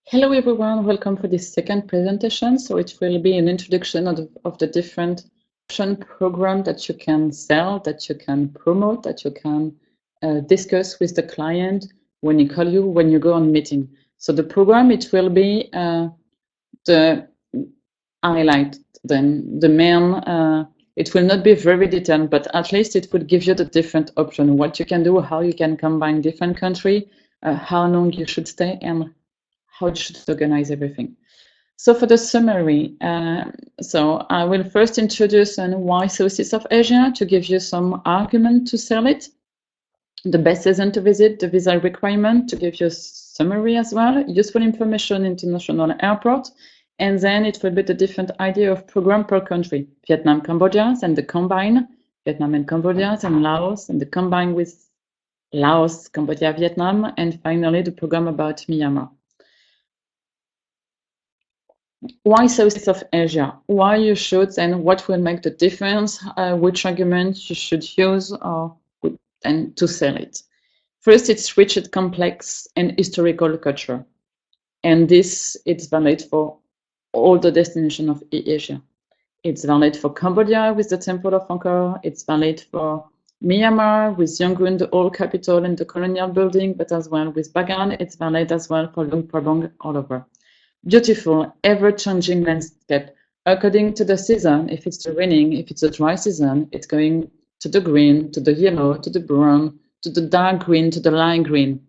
Hello everyone, welcome for this second presentation. So it will be an introduction of the different option program that you can sell, that you can promote, that you can discuss with the client when he call you, when you go on meeting. So the program, it will be the highlight, then the main, it will not be very detailed, but at least it will give you the different option, what you can do, how you can combine different country, how long you should stay, and how you should organize everything. So for the summary, so I will first introduce why Southeast of Asia to give you some argument to sell it, the best season to visit, the visa requirement to give you a summary as well, useful information, international airport, and then it will be the different idea of program per country, Vietnam, Cambodia, and the combine, Vietnam and Cambodia, and Laos, and the combine with Laos, Cambodia, Vietnam, and finally the program about Myanmar. Why Southeast of Asia? Why you should and what will make the difference? Which argument you should use and to sell it? First, it's rich and complex and historical culture, and this is valid for all the destinations of Asia. It's valid for Cambodia with the Temple of Angkor. It's valid for Myanmar with Yangon, the old capital and the colonial building, but as well with Bagan. It's valid as well for Luang Prabang all over. Beautiful, ever-changing landscape. According to the season, if it's raining, if it's a dry season, it's going to the green, to the yellow, to the brown, to the dark green, to the light green.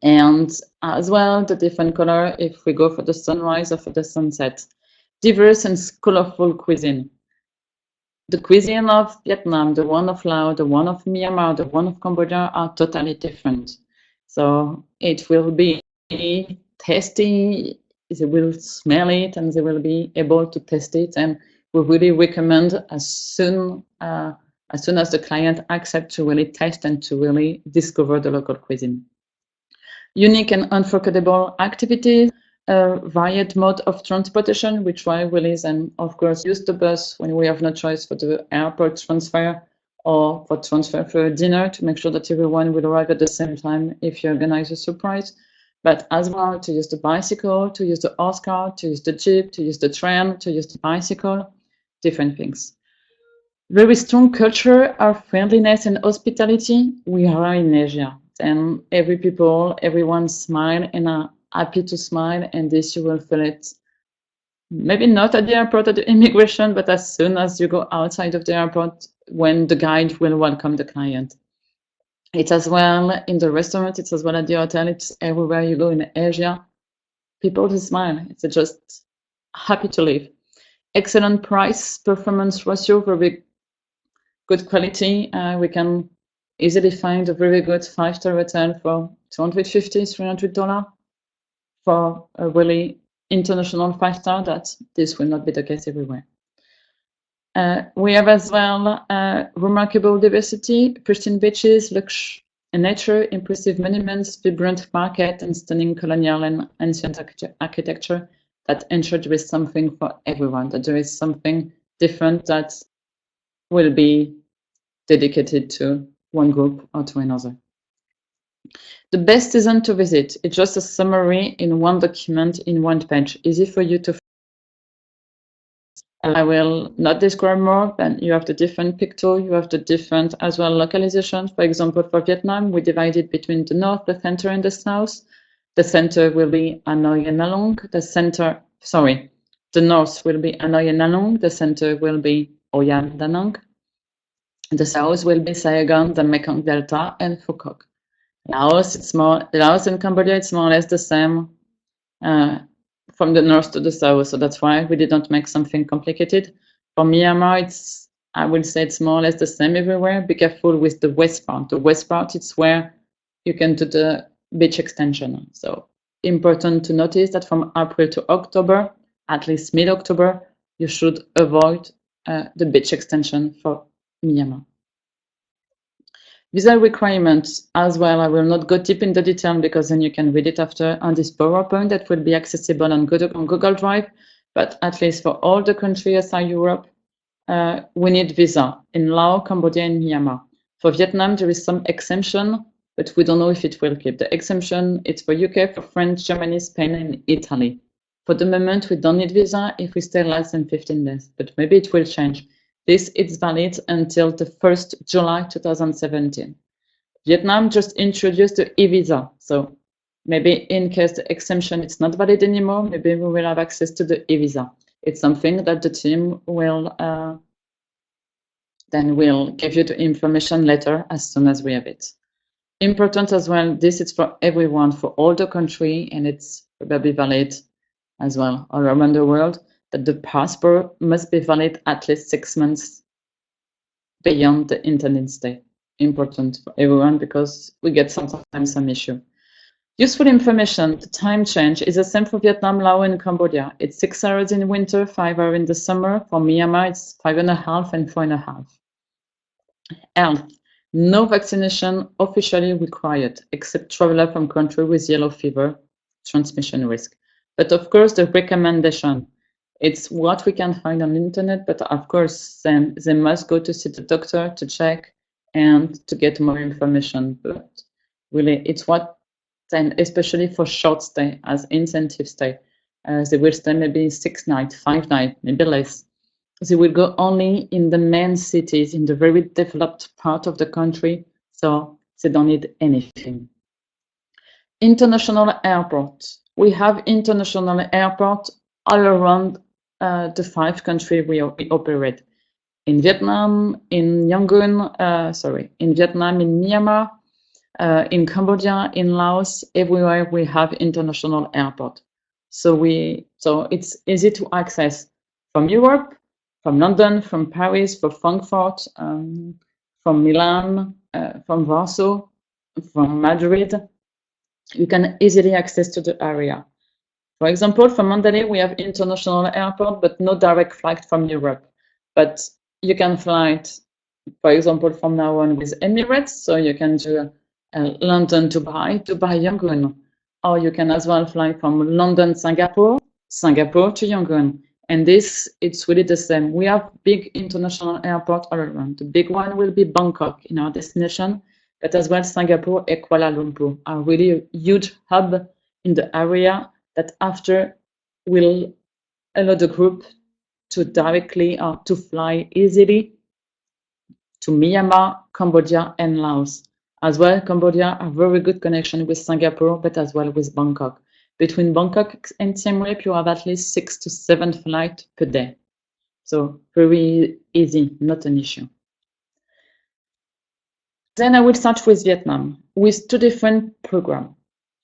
And as well, the different color if we go for the sunrise or for the sunset. Diverse and colorful cuisine. The cuisine of Vietnam, the one of Laos, the one of Myanmar, the one of Cambodia are totally different. So it will be tasty, they will smell it and they will be able to test it, and we really recommend as soon as the client accepts to really test and to really discover the local cuisine. Unique and unforgettable activities, varied mode of transportation, we try really, and of course use the bus when we have no choice for the airport transfer or for transfer for dinner to make sure that everyone will arrive at the same time if you organize a surprise. But as well to use the bicycle, to use the horse car, to use the jeep, to use the tram, to use the bicycle, different things. Very strong culture of friendliness and hospitality. We are in Asia, and everyone smile and are happy to smile, and this you will feel it. Maybe not at the airport at the immigration, but as soon as you go outside of the airport, when the guide will welcome the client. It's as well in the restaurant, it's as well at the hotel, it's everywhere you go in Asia. People just smile, it's just happy to live. Excellent price performance ratio, very good quality. We can easily find a very good 5-star hotel for $250, $300 for a really international 5-star. That this will not be the case everywhere. We have as well remarkable diversity, pristine beaches, luxury and nature, impressive monuments, vibrant market, and stunning colonial and ancient architecture that ensure there is something for everyone, that there is something different that will be dedicated to one group or to another. The best season to visit, it's just a summary in one document, in one page, easy for you to. I will not describe more, but you have the different picture, you have the different as well localizations. For example, for Vietnam, we divided between the north, the center, and the south. The center will be Hanoi and Nalong. The north will be Hanoi and Nalong. The center will be Hoi An, Da Nang. The south will be Saigon, the Mekong Delta, and Phu Quoc. Laos and Cambodia, it's more or less the same. From the north to the south, so that's why we did not make something complicated. For Myanmar, I will say it's more or less the same everywhere. Be careful with the west part. The west part, it's where you can do the beach extension. So important to notice that from April to October, at least mid-October, you should avoid the beach extension for Myanmar. Visa requirements as well, I will not go deep in the detail because then you can read it after on this PowerPoint that will be accessible on Google Drive, but at least for all the countries outside Europe, we need visa in Laos, Cambodia, and Myanmar. For Vietnam, there is some exemption but we don't know if it will keep. The exemption, it's for UK, for France, Germany, Spain, and Italy. For the moment, we don't need visa if we stay less than 15 days, but maybe it will change. This is valid until the 1st July 2017. Vietnam just introduced the e-visa, so maybe in case the exemption is not valid anymore, maybe we will have access to the e-visa. It's something that the team will then we'll give you the information later as soon as we have it. Important as well, this is for everyone, for all the country, and it's probably valid as well all around the world, that the passport must be valid at least 6 months beyond the internet stay. Important for everyone because we get sometimes some issue. Useful information, the time change is the same for Vietnam, Laos, and Cambodia. It's 6 hours in winter, 5 hours in the summer. For Myanmar, it's 5.5 and 4.5. Health, no vaccination officially required, except traveler from country with yellow fever, transmission risk. But of course, the recommendation, it's what we can find on the internet, but of course, then they must go to see the doctor to check and to get more information. But really, it's what then, especially for short stay as incentive stay, they will stay maybe 6 nights, 5 nights, maybe less. They will go only in the main cities, in the very developed part of the country, so they don't need anything. International airport. We have international airport all around the 5 countries we operate. In Vietnam, in Yangon, in Vietnam, in Myanmar, in Cambodia, in Laos, everywhere we have international airport. So it's easy to access from Europe, from London, from Paris, from Frankfurt, from Milan, from Warsaw, from Madrid. You can easily access to the area. For example, from Mandalay, we have international airport, but no direct flight from Europe. But you can fly, for example, from now on with Emirates, so you can do London, Dubai, Dubai, Yangon. Or you can as well fly from London, Singapore, Singapore to Yangon. And this, it's really the same. We have big international airports all around. The big one will be Bangkok in our destination, but as well Singapore and Kuala Lumpur are really a huge hub in the area that after will allow the group to directly to fly easily to Myanmar, Cambodia, and Laos. As well, Cambodia have very good connection with Singapore, but as well with Bangkok. Between Bangkok and Siem Reap, you have at least 6 to 7 flights per day. So very easy, not an issue. Then I will start with Vietnam, with 2 different programs.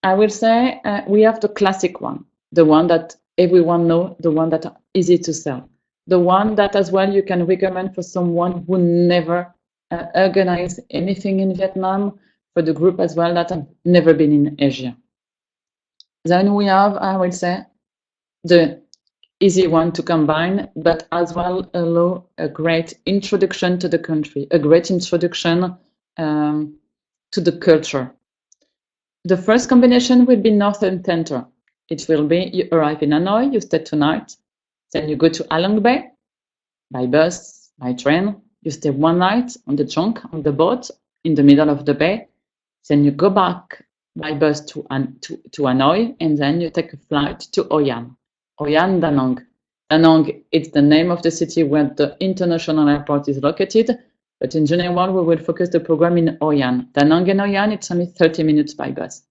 I will say we have the classic one, the one that everyone knows, the one that are easy to sell, the one that as well you can recommend for someone who never organized anything in Vietnam, for the group as well that have never been in Asia. Then we have, I will say, the easy one to combine, but as well allow a great introduction to the country, a great introduction to the culture. The first combination will be North and Center. It will be you arrive in Hanoi, you stay 2 nights, then you go to Halong Bay by bus, by train. You stay 1 night on the junk, on the boat, in the middle of the bay. Then you go back by bus to Hanoi, and then you take a flight to Hoi An. Hoi An, Da Nang. Da Nang, it's the name of the city where the international airport is located, but in general, we will focus the program in Hoi An. Da Nang and Hoi An, it's only 30 minutes by bus.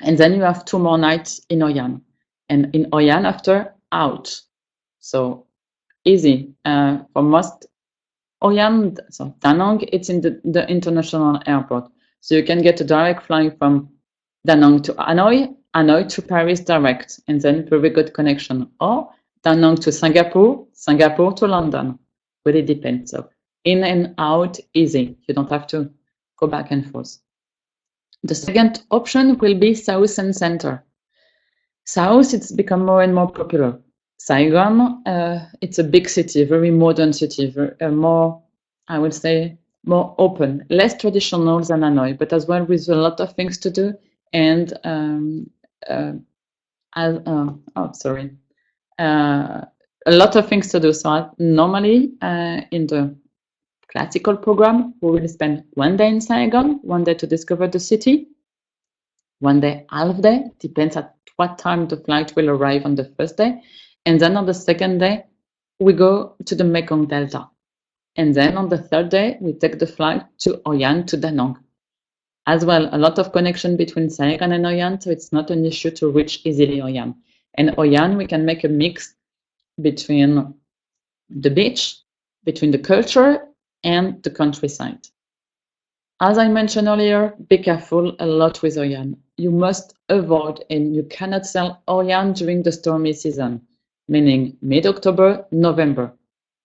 And then you have 2 more nights in Hoi An. And in Hoi An, after, out. So easy. For most Hoi An, so Da Nang, it's in the international airport. So you can get a direct flight from Da Nang to Hanoi, Hanoi to Paris direct, and then very good connection. Or Da Nang to Singapore, Singapore to London. Really depends. So in and out, easy. You don't have to go back and forth. The second option will be South and Center. South, it's become more and more popular. Saigon, it's a big city, very modern city, more, I would say, more open, less traditional than Hanoi, but as well with a lot of things to do. And a lot of things to do. So normally in the Classical program, we will spend 1 day in Saigon, 1 day to discover the city, 1 day, half day, depends at what time the flight will arrive on the first day. And then on the second day, we go to the Mekong Delta. And then on the third day, we take the flight to Hoi An, to Da Nang. As well, a lot of connection between Saigon and Hoi An, so it's not an issue to reach easily Hoi An. And Hoi An, we can make a mix between the beach, between the culture, and the countryside. As I mentioned earlier, be careful a lot with Hoi An. You must avoid and you cannot sell Hoi An during the stormy season, meaning mid-October, November.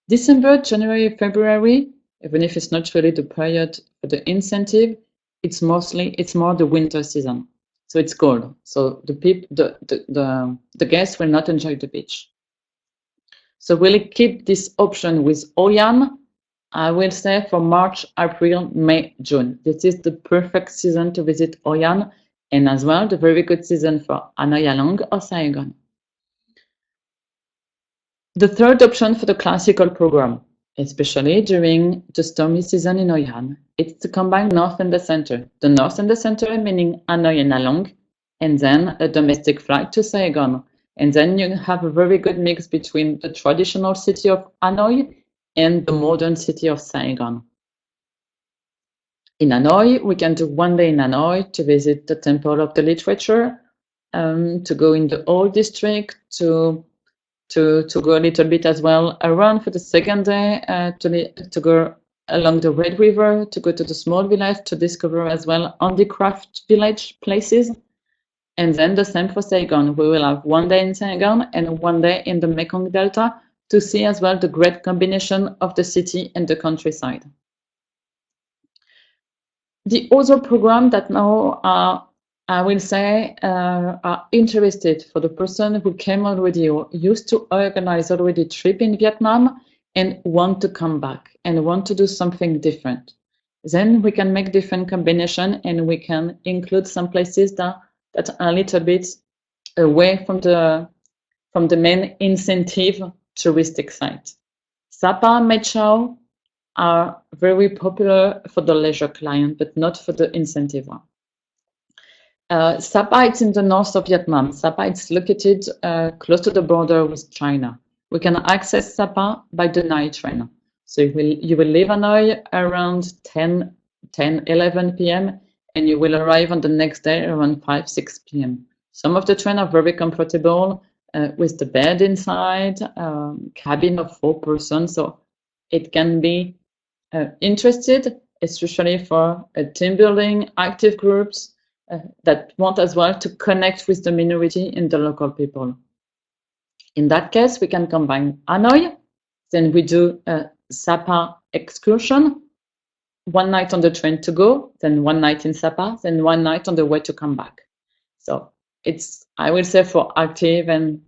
December, January, February, even if it's not really the period for the incentive, it's more the winter season. So it's cold. So the guests will not enjoy the beach. So we'll keep this option with Hoi An, I will say, for March, April, May, June. This is the perfect season to visit Hoi An, and as well the very good season for Hanoi Halong or Saigon. The third option for the classical program, especially during the stormy season in Hoi An, it's to combine north and the center. The north and the center meaning Hanoi and Halong, and then a domestic flight to Saigon. And then you have a very good mix between the traditional city of Hanoi and the modern city of Saigon. In Hanoi, we can do 1 day in Hanoi to visit the Temple of the Literature, to go in the old district, to go a little bit as well around for the second day, to go along the Red River, to go to the small village, to discover as well handicraft village places. And then the same for Saigon. We will have 1 day in Saigon and 1 day in the Mekong Delta to see as well the great combination of the city and the countryside. The other program that now I will say are interested for the person who came already or used to organize already trip in Vietnam and want to come back and want to do something different. Then we can make different combination and we can include some places that are a little bit away from the main incentive touristic site. Sapa, Mae Chau are very popular for the leisure client, but not for the incentive one. Sapa, it's in the north of Vietnam. Sapa, it's located close to the border with China. We can access Sapa by the night train. So you will leave Hanoi around 10, 11 p.m. and you will arrive on the next day around 5, 6 p.m. Some of the trains are very comfortable with the bed inside, cabin of 4 persons. So it can be interested, especially for team building, active groups that want as well to connect with the minority and the local people. In that case, we can combine Hanoi, then we do a Sapa excursion, 1 night on the train to go, then 1 night in Sapa, then 1 night on the way to come back. So it's, I will say, for active and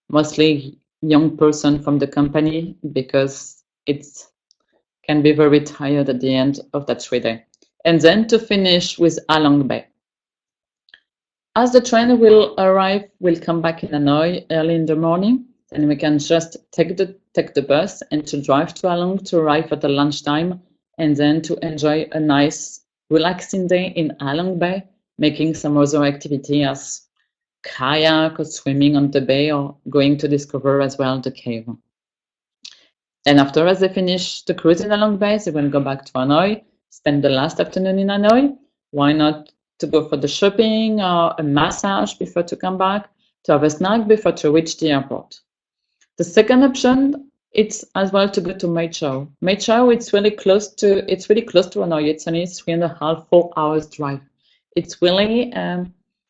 mostly young person from the company, because it can be very tired at the end of that 3 days. And then to finish with Halong Bay. As the train will arrive, we'll come back in Hanoi early in the morning, and we can just take the bus and to drive to Halong to arrive at the lunchtime, and then to enjoy a nice, relaxing day in Halong Bay, making some other activity as kayak or swimming on the bay or going to discover as well the cave. And after, as they finish the cruise in Halong Bay, they will go back to Hanoi, spend the last afternoon in Hanoi. Why not to go for the shopping or a massage before to come back, to have a snack before to reach the airport. The second option, it's as well to go to Mae Chau. Mae Chau, it's really close to Hanoi. It's only 3.5, 4 hours drive. It's really,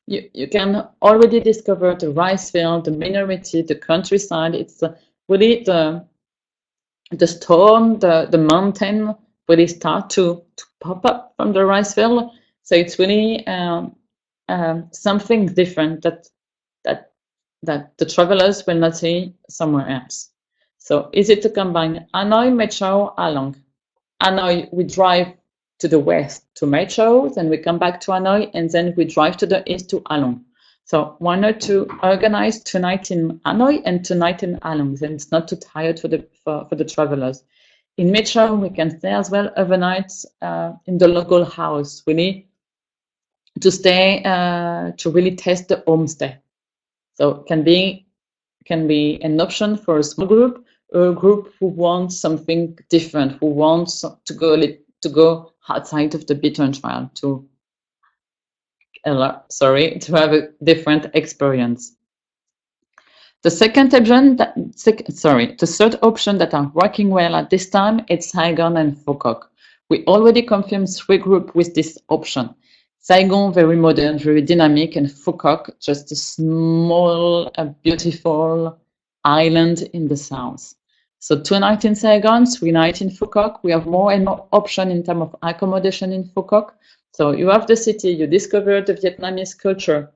you can already discover the rice field, the minority, the countryside. It's really the storm, the mountain really start to pop up from the rice field. So it's really something different that the travelers will not see somewhere else. So easy to combine Hanoi, Mae Chau, Halong. Hanoi, we drive to the west to Mae Chau, then we come back to Hanoi, and then we drive to the east to Halong. So why not to organize 2 nights in Hanoi and 2 nights in Halong? Then it's not too tired for the travelers. in Metro, we can stay as well overnight in the local house, really, to stay, to really test the homestay. So can be an option for a small group, or a group who wants something different, who wants to go outside of the beaten trail, to have a different experience. The second option, the third option that are working well at this time, it's Saigon and Pho Quoc. We already confirmed 3 groups with this option. Saigon, very modern, very dynamic, and Pho Quoc, just a small, beautiful island in the south. So 2 nights in Saigon, 3 nights in Pho Quoc. We have more and more options in terms of accommodation in Pho Quoc. So you have the city, you discover the Vietnamese culture,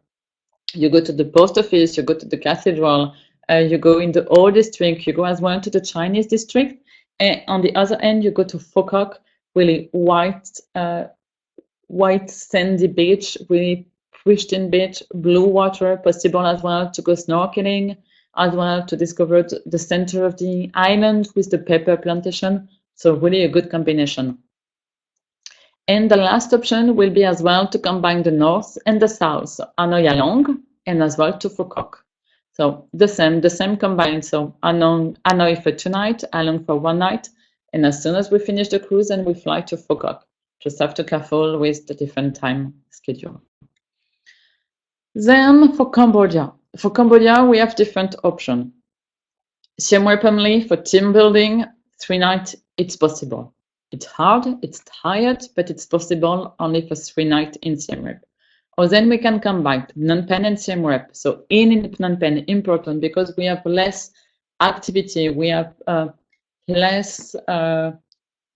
you go to the post office, you go to the cathedral, you go in the old district, you go as well to the Chinese district, and on the other end, you go to Pho Quoc, really white sandy beach, really pristine beach, blue water, possible as well to go snorkeling, as well to discover the center of the island with the pepper plantation. So really a good combination. And the last option will be as well to combine the north and the south, so Hanoi Along, and as well to Pho Quoc. So the same combined. So Hanoi for 2 nights, Along for 1 night, and as soon as we finish the cruise, and we fly to Pho Quoc. Just have to be careful with the different time schedule. Then for Cambodia, we have different options. Siem Reap only for team building, 3 nights, it's possible. It's hard, it's tired, but it's possible only for 3 nights in Siem Reap. Or then we can combine Phnom Penh and Siem Reap. So in Phnom Penh, important because we have less activity, we have less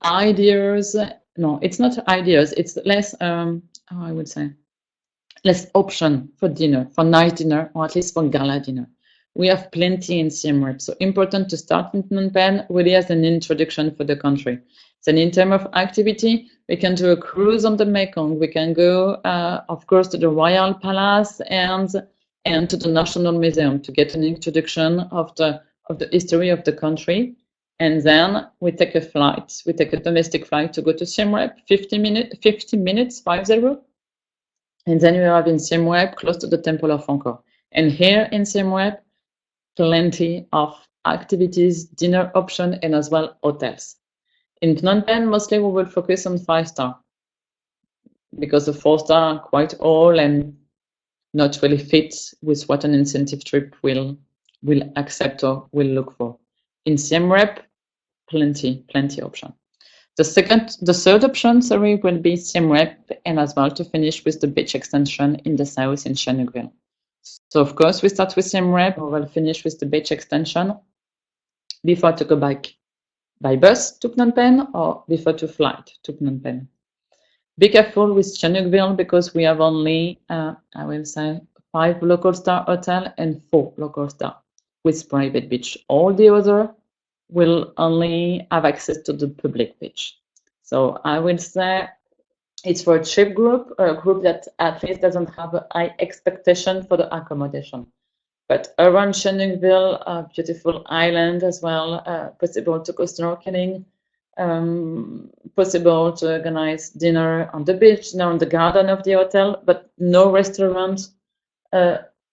ideas. No, it's not ideas, it's less, I would say, less option for dinner, for night dinner, or at least for gala dinner. We have plenty in Siem Reap. So important to start in Phnom Penh really as an introduction for the country. Then in terms of activity, we can do a cruise on the Mekong. We can go, of course, to the Royal Palace and to the National Museum to get an introduction of the history of the country. And then we take a flight. We take a domestic flight to go to Siem Reap, 50 minutes, 50. And then we arrive in Siem Reap, close to the Temple of Angkor. And here in Siem Reap, plenty of activities, dinner option, and as well hotels. In Phnom Penh, mostly we will focus on 5-star because the 4-star are quite old and not really fit with what an incentive trip will accept or will look for. In Siem Reap, plenty option. The third option, will be Siem Reap, and as well to finish with the beach extension in the south in Sihanouk Ville. So of course we start with Siem Reap, we will finish with the beach extension before to go back by bus to Phnom Penh or before to flight to Phnom Penh. Be careful with Sihanouk Ville because we have only, I will say, 5 local star hotel and 4 local star with private beach. All the other will only have access to the public beach. So I will say it's for a cheap group, or a group that at least doesn't have a high expectation for the accommodation. But around Sihanouk Ville, a beautiful island as well, possible to go snorkeling, possible to organize dinner on the beach, now in the garden of the hotel, but no restaurant,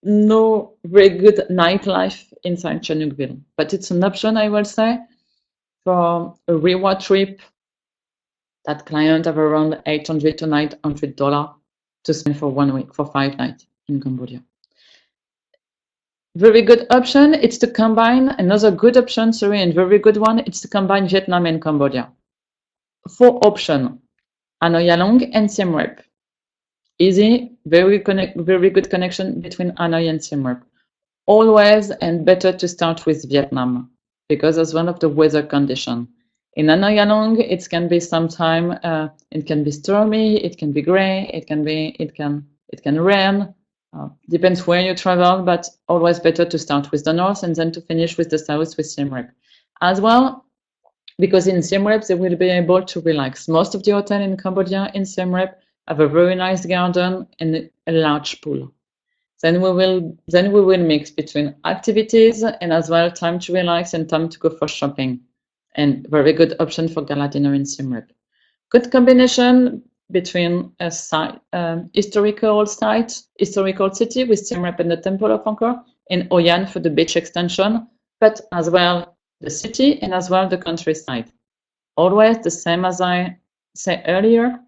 no very good nightlife inside Sihanouk Ville. But it's an option, I will say, for a reward trip that client have around $800 to $900 to spend for 1 week, for 5 nights in Cambodia. Very good option, it's to combine, another good option, and very good one, it's to combine Vietnam and Cambodia. 4 options, Hanoi Along and Siem Reap. Easy, very good connection between Hanoi and Siem Reap. Always and better to start with Vietnam because as one of the weather conditions. In Hanoi Along, it can be sometime, it can be stormy, it can be gray, it can rain. Depends where you travel, but always better to start with the north and then to finish with the south with Siem Reap. As well, because in Siem Reap, they will be able to relax. Most of the hotels in Cambodia in Siem Reap have a very nice garden and a large pool. Then we will mix between activities and as well time to relax and time to go for shopping. and very good option for gala dinner in Siem Reap. Good combination between a historical city with Siem Reap and the Temple of Angkor, and Hoi An for the beach extension, but as well the city and as well the countryside. Always the same as I said earlier,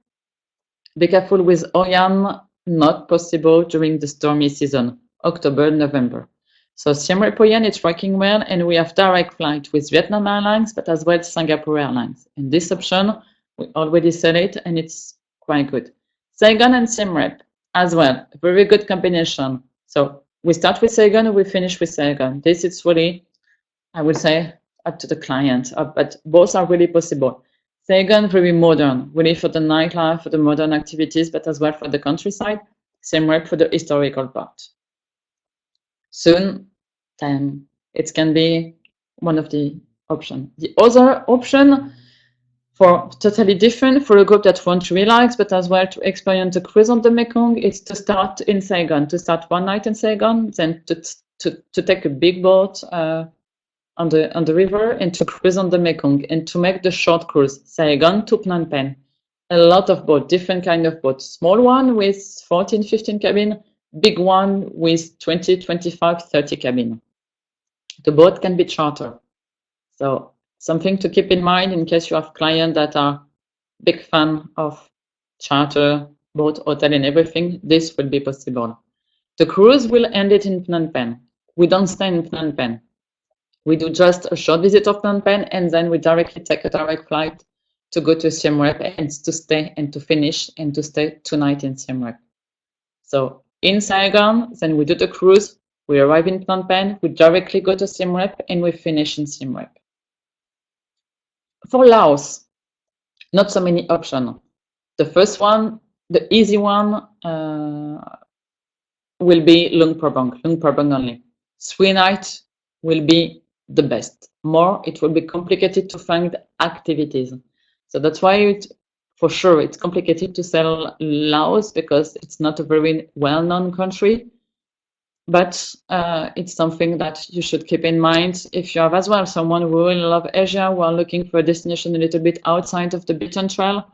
be careful with Hoi An, not possible during the stormy season, October, November. So Siem Reap Hoi An, it's working well, and we have direct flight with Vietnam Airlines, but as well Singapore Airlines. And this option, we already sell it, and it's quite good. Saigon and Siem Reap as well, very good combination. So we start with Saigon, we finish with Saigon. This is really, I would say, up to the client, but both are really possible. Saigon, very modern, really for the nightlife, for the modern activities, but as well for the countryside. Siem Reap for the historical part. Soon, then it can be one of the options. The other option, for totally different, for a group that wants to relax, but as well to experience a cruise on the Mekong, is to start in Saigon, to start one night in Saigon, then to take a big boat on the river and to cruise on the Mekong and to make the short cruise, Saigon to Phnom Penh. A lot of boats, different kind of boats. Small one with 14, 15 cabin, big one with 20, 25, 30 cabin. The boat can be chartered. So something to keep in mind in case you have clients that are big fan of charter, boat, hotel and everything, this will be possible. The cruise will end it in Phnom Penh. We don't stay in Phnom Penh. We do just a short visit of Phnom Penh, and then we directly take a direct flight to go to Siem Reap and to stay and to finish and to stay 2 nights in Siem Reap. So in Saigon, then we do the cruise, we arrive in Phnom Penh, we directly go to Siem Reap, and we finish in Siem Reap. For Laos, not so many options. The first one, the easy one, will be Luang Prabang only. 3 nights will be the best. More, it will be complicated to find activities. So that's why for sure it's complicated to sell Laos, because it's not a very well-known country. But it's something that you should keep in mind if you have as well someone who will love Asia, who are looking for a destination a little bit outside of the beaten trail.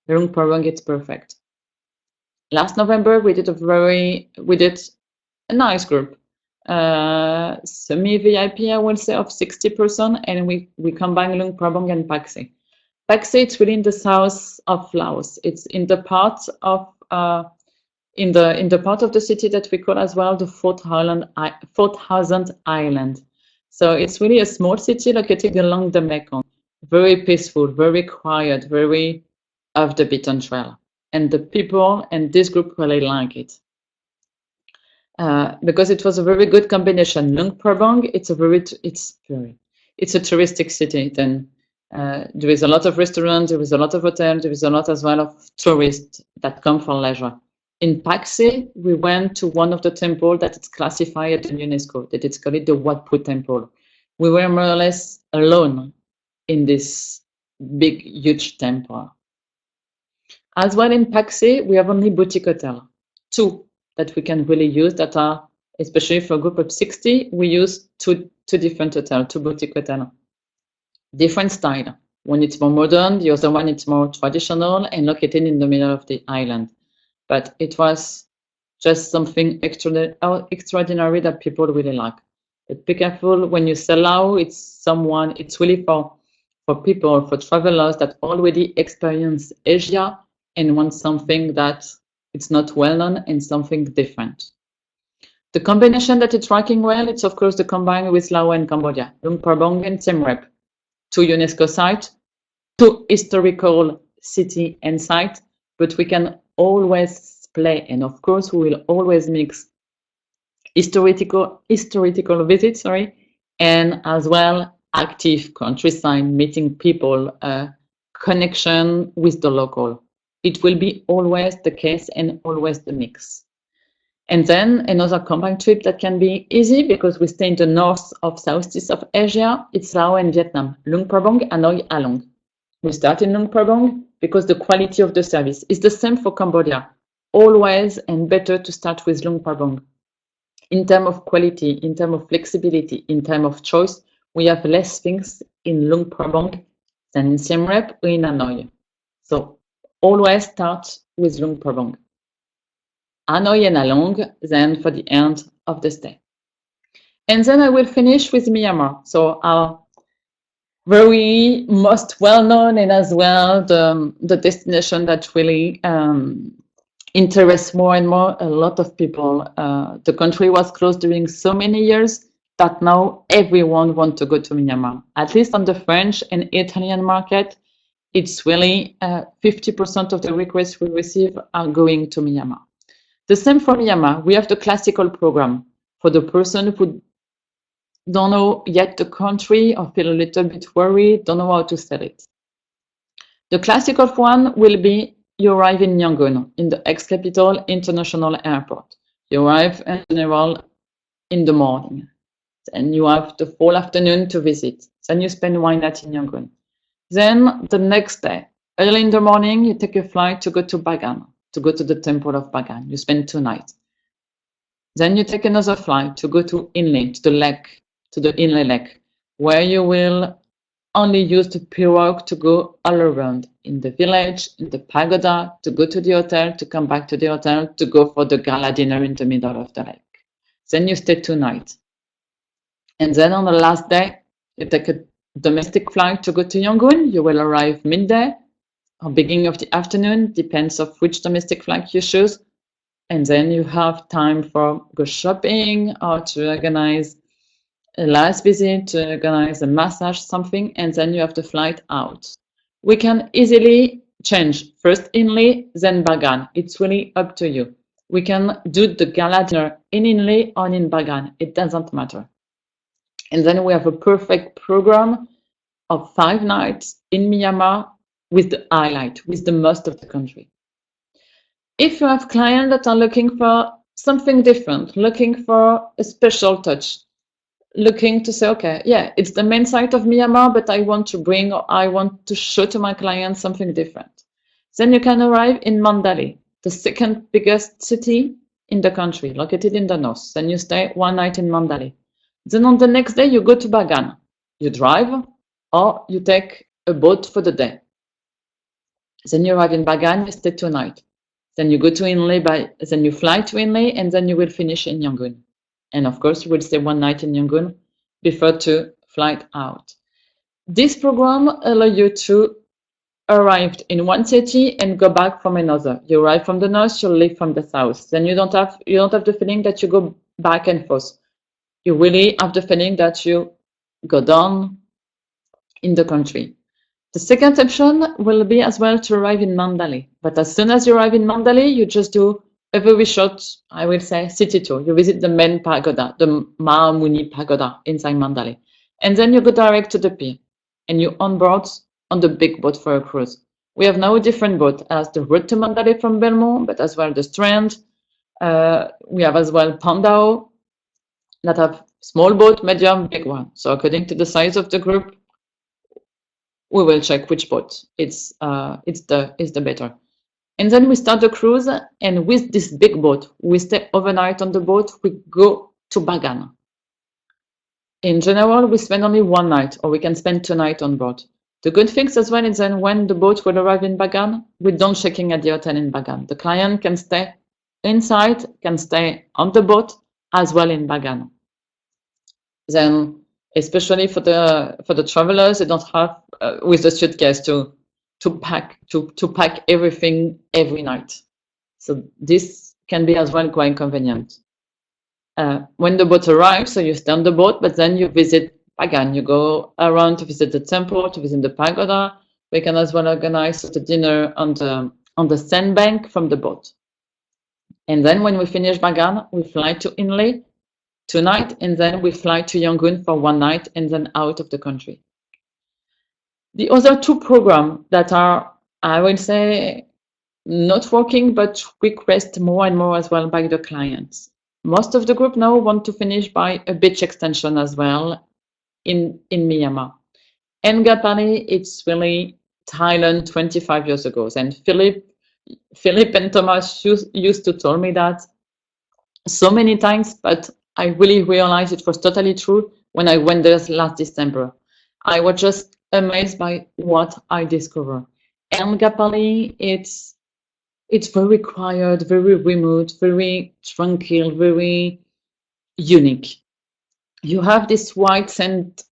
Luang Prabang, it's perfect. Last November we did a nice group, semi-VIP, I will say, of 60%, and we combine Luang Prabang and Pak-Se. Pak-Se, it's really in the south of Laos. It's in the part of in the part of the city that we call as well the Fort Thousand Island. So it's really a small city located along the Mekong, very peaceful, very quiet, very off the beaten trail, and the people and this group really like it. Because it was a very good combination. Luang Prabang, it's a touristic city. Then there is a lot of restaurants, there is a lot of hotels, there is a lot as well of tourists that come for leisure. In Pak-Se, we went to one of the temples that is classified in UNESCO, that it's called the Wat Phu Temple. We were more or less alone in this big, huge temple. As well in Pak-Se, we have only boutique hotel, 2 that we can really use, that are, especially for a group of 60, we use two different hotels, 2 boutique hotels. Different style. One it's more modern, the other one it's more traditional and located in the middle of the island. But it was just something extraordinary that people really like. But be careful when you sell out, it's really for people, for travelers that already experience Asia and want something that it's not well known and something different. The combination that it's working well, it's of course the combine with Laos and Cambodia, Luang Prabang and Siem Reap, 2 UNESCO sites, 2 historical city and sites, but we can always play, and of course we will always mix historical visits, and as well active countryside, meeting people, connection with the local. It will be always the case and always the mix. And then another combined trip that can be easy, because we stay in the north of Southeast of Asia, it's Laos and Vietnam, Luang Prabang, Hanoi, Along. We start in Luang Prabang because the quality of the service is the same for Cambodia. Always and better to start with Luang Prabang. In terms of quality, in terms of flexibility, in terms of choice, we have less things in Luang Prabang then Siem Reap or in Hanoi. So always start with Luang Prabang. Hanoi and Halong, then for the end of the stay. And then I will finish with Myanmar. So our very most well-known and as well the destination that really interests more and more a lot of people. The country was closed during so many years that now everyone wants to go to Myanmar. At least on the French and Italian market, it's really 50% of the requests we receive are going to Myanmar. The same for Myanmar. We have the classical program for the person who don't know yet the country or feel a little bit worried, don't know how to sell it. The classical one will be you arrive in Yangon, in the ex-capital international airport. You arrive in general in the morning. Then you have the whole afternoon to visit. Then you spend one night in Yangon. Then the next day, early in the morning, you take a flight to go to Bagan, to go to the temple of Bagan. You spend 2 nights. Then you take another flight to go to Inle, to the lake, to the Inle Lake, where you will only use the pirogue to go all around in the village, in the pagoda, to go to the hotel, to come back to the hotel, to go for the gala dinner in the middle of the lake. Then you stay 2 nights. And then on the last day, you take a domestic flight to go to Yangon. You will arrive midday or beginning of the afternoon, depends of which domestic flight you choose. And then you have time for go shopping or to organize a last visit, to organize a massage, something, and then you have the flight out. We can easily change first Inle, then Bagan. It's really up to you. We can do the gala dinner in Inle or in Bagan. It doesn't matter. And then we have a perfect program of 5 nights in Myanmar with the highlight, with the most of the country. If you have clients that are looking for something different, looking for a special touch, looking to say, okay, yeah, it's the main site of Myanmar, but I want to bring or I want to show to my clients something different. Then you can arrive in Mandalay, the second biggest city in the country, located in the north. Then you stay 1 night in Mandalay. Then on the next day, you go to Bagan. You drive or you take a boat for the day. Then you arrive in Bagan, you stay 2 nights. Then you go to Inle, then you fly to Inle, and then you will finish in Yangon. And of course, you will stay 1 night in Yangon before to flight out. This program allows you to arrive in one city and go back from another. You arrive from the north, you leave from the south. Then you don't have the feeling that you go back and forth. You really have the feeling that you go down in the country. The second option will be as well to arrive in Mandalay. But as soon as you arrive in Mandalay, you just do a very short, I will say, city tour. You visit the main pagoda, the Mahamuni pagoda inside Mandalay. And then you go direct to the pier and you on board on the big boat for a cruise. We have now a different boat as the route to Mandalay from Belmont, but as well the Strand. We have as well Pandao that have small boat, medium, big one. So according to the size of the group, we will check which boat is the better. And then we start the cruise, and with this big boat, we stay overnight on the boat, we go to Bagan. In general, we spend only 1 night, or we can spend 2 nights on board. The good thing as well is then when the boat will arrive in Bagan, we don't check-in at the hotel in Bagan. The client can stay inside, can stay on the boat, as well in Bagan. Then, especially for the travelers, they don't have with the suitcase to pack everything every night. So this can be as well quite convenient. When the boat arrives, so you stay on the boat, but then you visit Bagan. You go around to visit the temple, to visit the pagoda. We can as well organize the dinner on the sandbank from the boat. And then when we finish Bagan, we fly to Inle 2 nights, and then we fly to Yangon for 1 night, and then out of the country. The other 2 programs that are, I will say, not working, but request more and more as well by the clients. Most of the group now want to finish by a beach extension as well in Myanmar. Ngapani, it's really Thailand 25 years ago. And Philip and Thomas used to tell me that so many times, but I really realized it was totally true when I went there last December. I was just amazed by what I discover. Ngapali, it's very quiet, very remote, very tranquil, very unique. You have this white sand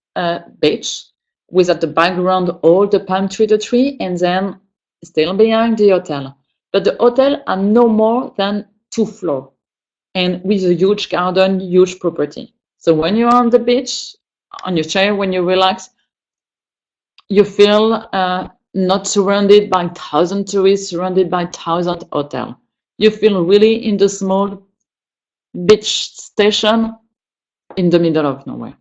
beach with at the background all the palm tree, and then still behind the hotel. But the hotel are no more than 2 floors and with a huge garden, huge property. So when you're on the beach, on your chair, when you relax, you feel not surrounded by 1,000 tourists, surrounded by 1,000 hotels. You feel really in the small beach station in the middle of nowhere.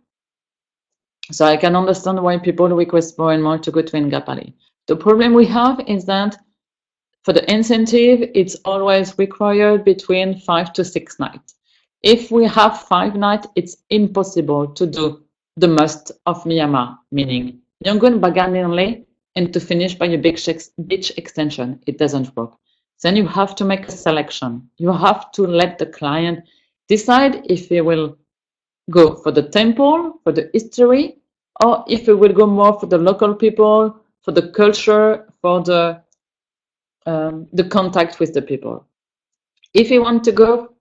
So I can understand why people request more and more to go to Ngapali. The problem we have is that for the incentive, it's always required between 5 to 6 nights. If we have 5 nights, it's impossible to do the most of Myanmar, meaning Yangon, Bagan, Linley, and to finish by a beach extension. It doesn't work. Then you have to make a selection. You have to let the client decide if he will go for the temple, for the history, or if he will go more for the local people, for the culture, for the contact with the people. If you want to go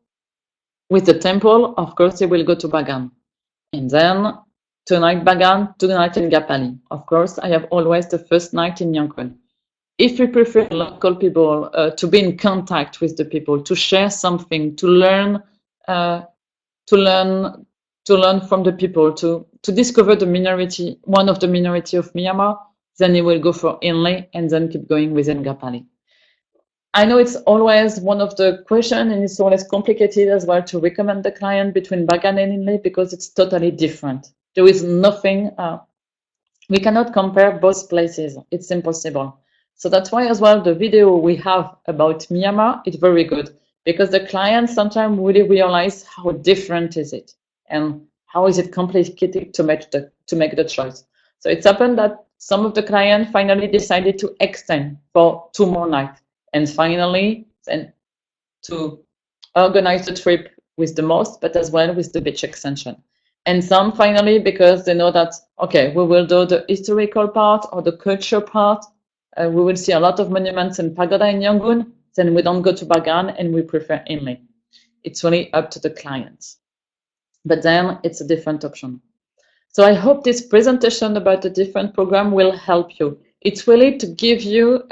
with the temple, of course, you will go to Bagan. And then 2 nights Bagan, 2 nights in Ngapali. Of course, I have always the first night in Yangon. If you prefer local people, to be in contact with the people, to share something, to learn from the people, to discover the minority, one of the minority of Myanmar, then you will go for Inle and then keep going with Ngapali. I know it's always one of the questions, and it's always complicated as well to recommend the client between Bagan and Inle because it's totally different. There is nothing, we cannot compare both places. It's impossible. So that's why as well the video we have about Myanmar is very good because the clients sometimes really realize how different is it and how is it complicated to make the choice. So it's happened that some of the clients finally decided to extend for 2 more nights. And finally, then to organize the trip with the most, but as well with the beach extension. And some finally, because they know that, okay, we will do the historical part or the culture part. We will see a lot of monuments and pagoda in Yangon. Then we don't go to Bagan and we prefer Inle. It's really up to the clients. But then it's a different option. So I hope this presentation about the different program will help you. It's really to give you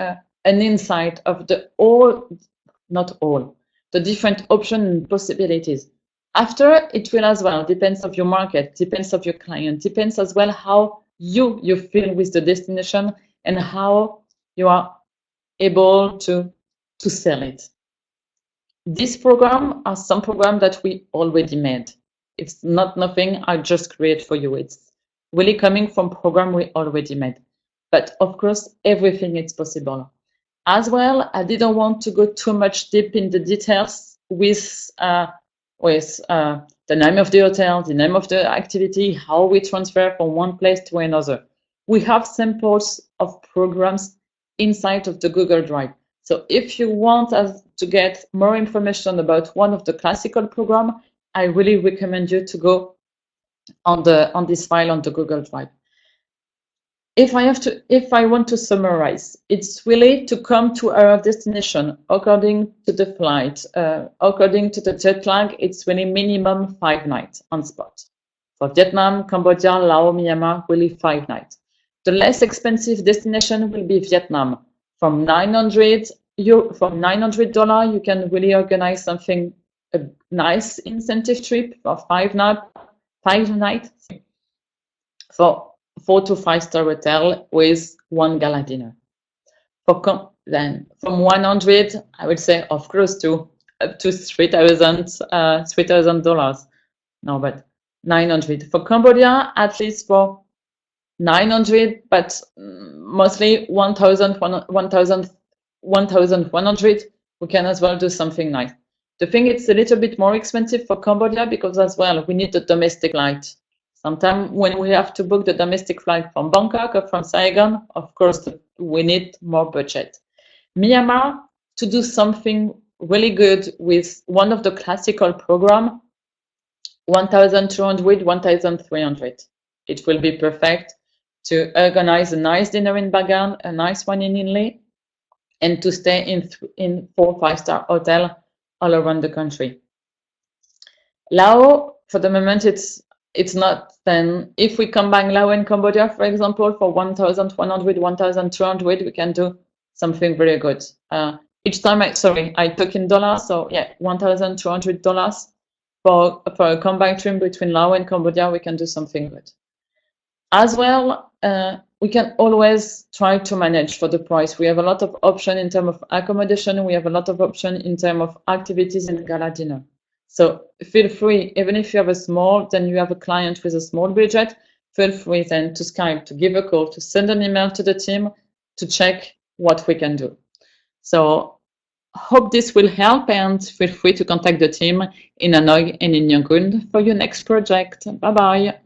an insight of the different options and possibilities. After, it will as well, depends of your market, depends of your client, depends as well how you feel with the destination and how you are able to sell it. This program are some program that we already made. It's not nothing I just create for you. It's really coming from program we already made. But of course, everything is possible. As well, I didn't want to go too much deep in the details with the name of the hotel, the name of the activity, how we transfer from one place to another. We have samples of programs inside of the Google Drive. So if you want us to get more information about one of the classical program, I really recommend you to go on this file on the Google Drive. If I want to summarize, it's really to come to our destination according to the flight, according to the jet lag, it's really minimum 5 nights on spot. For Vietnam, Cambodia, Laos, Myanmar, really 5 nights. The less expensive destination will be Vietnam. From $900, you can really organize something, a nice incentive trip for 5 nights for 4 to 5 star hotel with 1 gala dinner. Then from 100, I would say, of course, to up to $3,000. No, but 900 for Cambodia, at least for 900, but mostly 1,100. We can as well do something nice. The thing it's a little bit more expensive for Cambodia because as well we need the domestic flight. Sometimes when we have to book the domestic flight from Bangkok or from Saigon, of course, we need more budget. Myanmar, to do something really good with one of the classical program, 1,200, 1,300. It will be perfect. to organize a nice dinner in Bagan, a nice one in Inle, and to stay in 4 or 5-star hotel all around the country. Laos, for the moment, it's not. Then if we combine Laos and Cambodia, for example, for 1,100, 1,200, we can do something very good. Each time, I talk in dollars, so yeah, $1,200 for a combined trip between Laos and Cambodia, we can do something good. As well, we can always try to manage for the price. We have a lot of options in terms of accommodation. We have a lot of options in terms of activities and gala dinner. So feel free, even if you have then you have a client with a small budget, feel free then to Skype, to give a call, to send an email to the team to check what we can do. So hope this will help, and feel free to contact the team in Hanoi and in Yangon for your next project. Bye-bye.